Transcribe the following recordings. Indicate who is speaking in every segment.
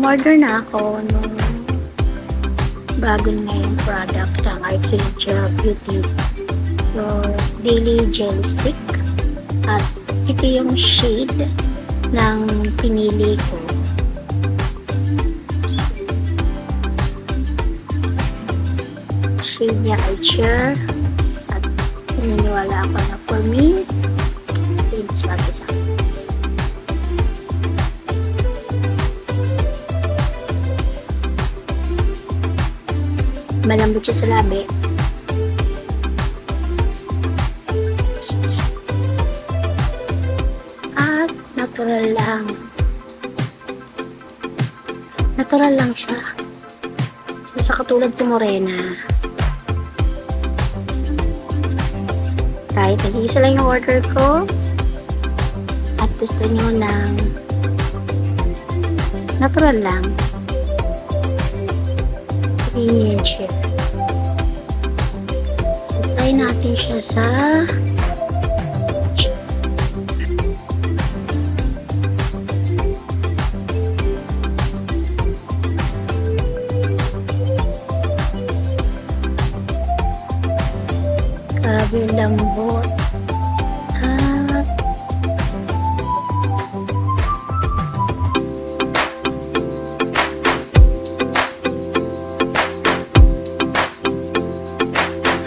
Speaker 1: Umorder na ako nung bago ngayong product ng Arcadia Beauty. So, Daily Gel Stick. At ito yung shade ng pinili ko. Shade niya ay Cheer. At pininiwala ako na for me, ito yung mas bagay sa akin. Malambot siya sa labi. At natural lang. Natural lang siya. So sa katulad ko morena, kahit nag-iisa lang yung order ko at gusto nyo ng natural lang, yun siya. So, try natin siya sa grabe lambot. At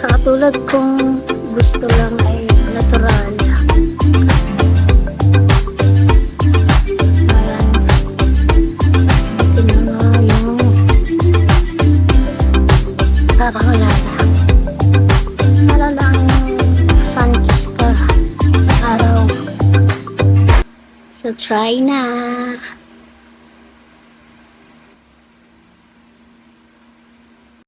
Speaker 1: sa katulad kong gusto lang ay natural. Tingnan mo yung parang wala lang. Para lang sun kiss ka sa araw. So try na.